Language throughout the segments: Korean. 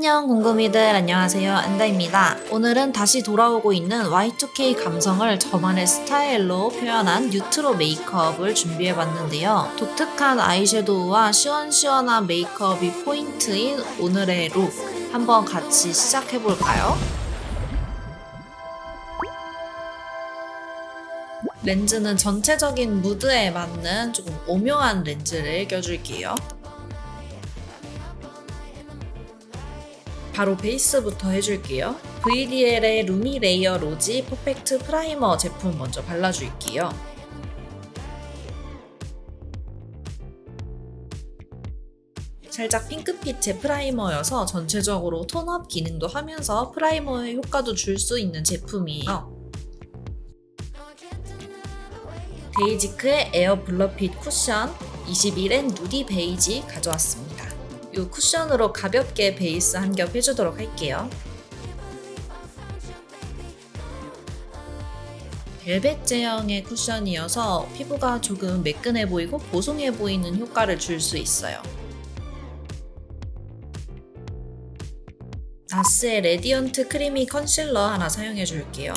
안녕 궁금이들, 안녕하세요, 안다입니다. 오늘은 다시 돌아오고 있는 Y2K 감성을 저만의 스타일로 표현한 뉴트로 메이크업을 준비해봤는데요. 독특한 아이섀도우와 시원시원한 메이크업이 포인트인 오늘의 룩, 한번 같이 시작해볼까요? 렌즈는 전체적인 무드에 맞는 조금 오묘한 렌즈를 껴줄게요. 바로 베이스부터 해줄게요. VDL의 루미 레이어 로지 퍼펙트 프라이머 제품 먼저 발라줄게요. 살짝 핑크빛의 프라이머여서 전체적으로 톤업 기능도 하면서 프라이머의 효과도 줄 수 있는 제품이에요. 데이지크의 에어 블러핏 쿠션 21N 누디 베이지 가져왔습니다. 이 쿠션으로 가볍게 베이스 한 겹 해주도록 할게요. 벨벳 제형의 쿠션이어서 피부가 조금 매끈해 보이고 보송해 보이는 효과를 줄 수 있어요. 나스의 레디언트 크리미 컨실러 하나 사용해 줄게요.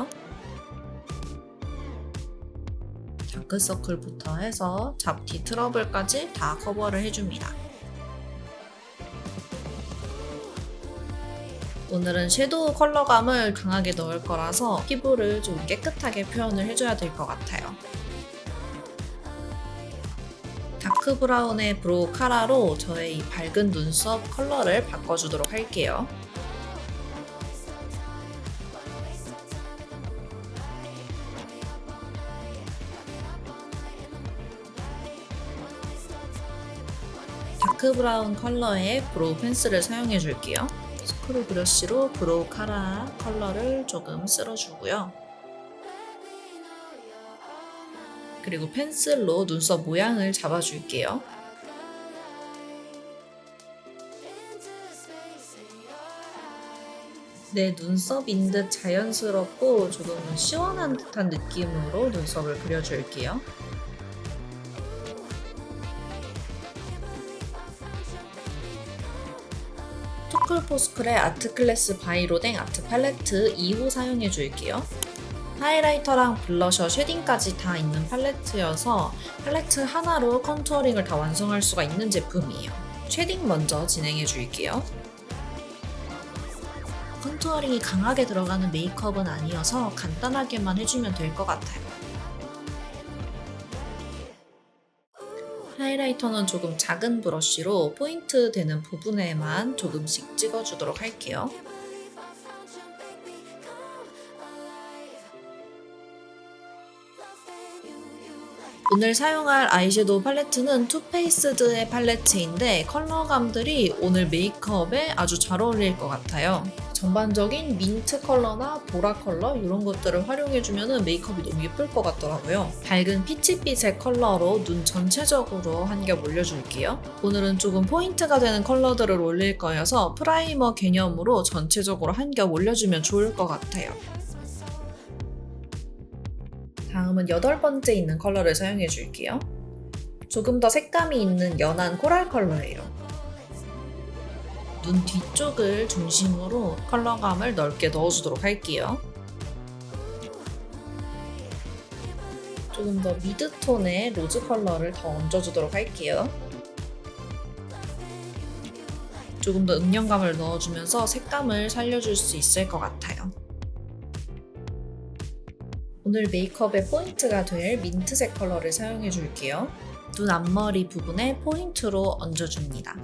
다크서클부터 해서 잡티 트러블까지 다 커버를 해줍니다. 오늘은 섀도우 컬러감을 강하게 넣을 거라서 피부를 좀 깨끗하게 표현을 해줘야 될 것 같아요. 다크 브라운의 브로우 카라로 저의 이 밝은 눈썹 컬러를 바꿔주도록 할게요. 다크 브라운 컬러의 브로우 펜슬을 사용해 줄게요. 스크류 브러쉬로 브로우 카라 컬러를 조금 쓸어주고요. 그리고 펜슬로 눈썹 모양을 잡아줄게요. 내 눈썹인 듯 자연스럽고 조금 시원한 듯한 느낌으로 눈썹을 그려줄게요. 투쿨포스쿨의 아트클래스 바이로댕 아트 팔레트 2호 사용해 줄게요. 하이라이터랑 블러셔, 쉐딩까지 다 있는 팔레트여서 팔레트 하나로 컨투어링을 다 완성할 수가 있는 제품이에요. 쉐딩 먼저 진행해 줄게요. 컨투어링이 강하게 들어가는 메이크업은 아니어서 간단하게만 해주면 될 것 같아요. 하이라이터는 조금 작은 브러쉬로 포인트 되는 부분에만 조금씩 찍어주도록 할게요. 오늘 사용할 아이섀도우 팔레트는 투페이스드의 팔레트인데 컬러감들이 오늘 메이크업에 아주 잘 어울릴 것 같아요. 전반적인 민트 컬러나 보라 컬러 이런 것들을 활용해주면 메이크업이 너무 예쁠 것 같더라고요. 밝은 피치빛의 컬러로 눈 전체적으로 한 겹 올려줄게요. 오늘은 조금 포인트가 되는 컬러들을 올릴 거여서 프라이머 개념으로 전체적으로 한 겹 올려주면 좋을 것 같아요. 다음은 8번째 있는 컬러를 사용해 줄게요. 조금 더 색감이 있는 연한 코랄 컬러예요. 눈 뒤쪽을 중심으로 컬러감을 넓게 넣어주도록 할게요. 조금 더 미드톤의 로즈 컬러를 더 얹어주도록 할게요. 조금 더 음영감을 넣어주면서 색감을 살려줄 수 있을 것 같아요. 오늘 메이크업의 포인트가 될 민트색 컬러를 사용해 줄게요. 눈 앞머리 부분에 포인트로 얹어줍니다.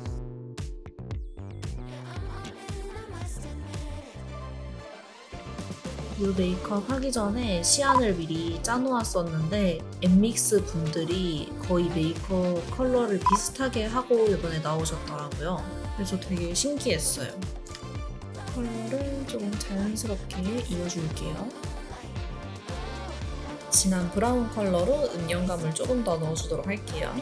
이 메이크업 하기 전에 시안을 미리 짜놓았었는데 엠믹스 분들이 거의 메이크업 컬러를 비슷하게 하고 이번에 나오셨더라고요. 그래서 되게 신기했어요. 컬러를 조금 자연스럽게 이어줄게요. 진한 브라운 컬러로 음영감을 조금 더 넣어주도록 할게요.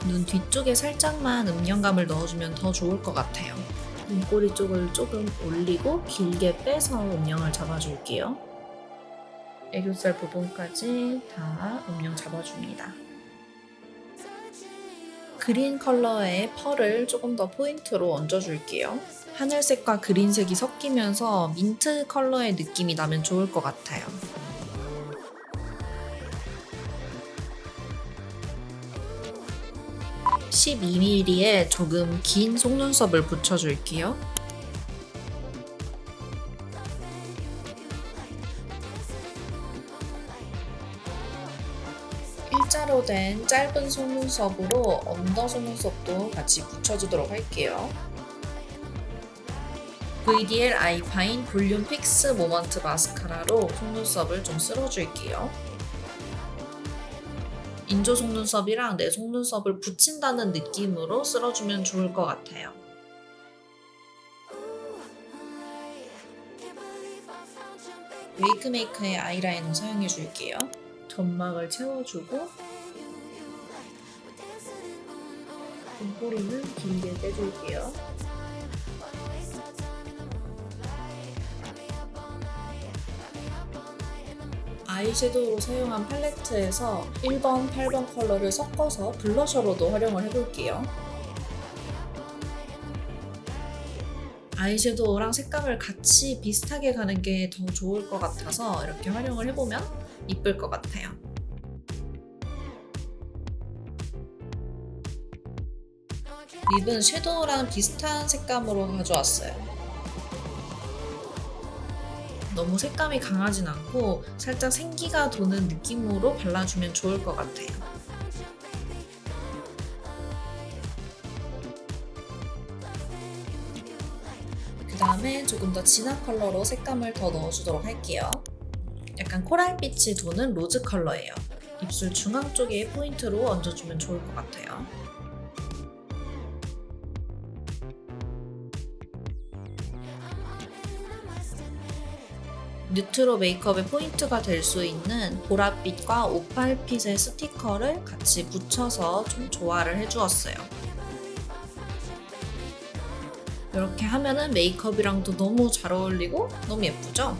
눈 뒤쪽에 살짝만 음영감을 넣어주면 더 좋을 것 같아요. 눈꼬리 쪽을 조금 올리고 길게 빼서 음영을 잡아줄게요. 애교살 부분까지 다 음영 잡아줍니다. 그린 컬러의 펄을 조금 더 포인트로 얹어줄게요. 하늘색과 그린색이 섞이면서 민트 컬러의 느낌이 나면 좋을 것 같아요. 12mm에 조금 긴 속눈썹을 붙여줄게요. 일자로 된 짧은 속눈썹으로 언더 속눈썹도 같이 붙여주도록 할게요. VDL 아이파인 볼륨 픽스 모먼트 마스카라로 속눈썹을 좀 쓸어줄게요. 인조 속눈썹이랑 내 속눈썹을 붙인다는 느낌으로 쓸어주면 좋을 것 같아요. 웨이크메이크의 아이라이너 사용해줄게요. 점막을 채워주고 눈꼬리는 길게 떼줄게요. 아이섀도우로 사용한 팔레트에서 1번, 8번 컬러를 섞어서 블러셔로도 활용을 해볼게요. 아이섀도우랑 색감을 같이 비슷하게 가는 게 더 좋을 것 같아서 이렇게 활용을 해보면 이쁠 것 같아요. 립은 섀도우랑 비슷한 색감으로 가져왔어요. 너무 색감이 강하진 않고 살짝 생기가 도는 느낌으로 발라주면 좋을 것 같아요. 그 다음에 조금 더 진한 컬러로 색감을 더 넣어주도록 할게요. 약간 코랄빛이 도는 로즈 컬러예요. 입술 중앙 쪽에 포인트로 얹어주면 좋을 것 같아요. 뉴트로 메이크업의 포인트가 될 수 있는 보랏빛과 오팔빛의 스티커를 같이 붙여서 좀 조화를 해주었어요. 이렇게 하면은 메이크업이랑도 너무 잘 어울리고 너무 예쁘죠?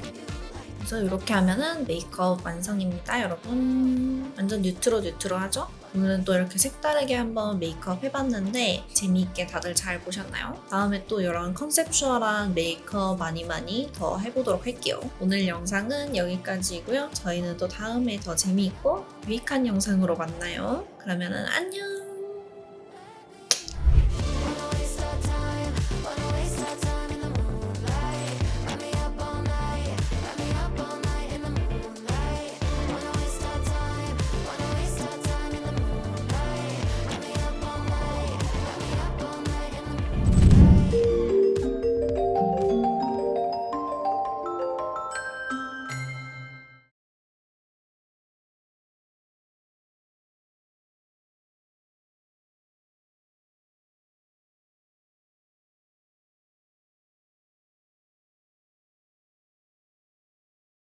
그래서 이렇게 하면은 메이크업 완성입니다, 여러분. 완전 뉴트로 하죠? 오늘은 또 이렇게 색다르게 한번 메이크업 해봤는데 재미있게 다들 잘 보셨나요? 다음에 또 이런 컨셉슈얼한 메이크업 많이 더 해보도록 할게요. 오늘 영상은 여기까지고요. 저희는 또 다음에 더 재미있고 유익한 영상으로 만나요. 그러면은 안녕!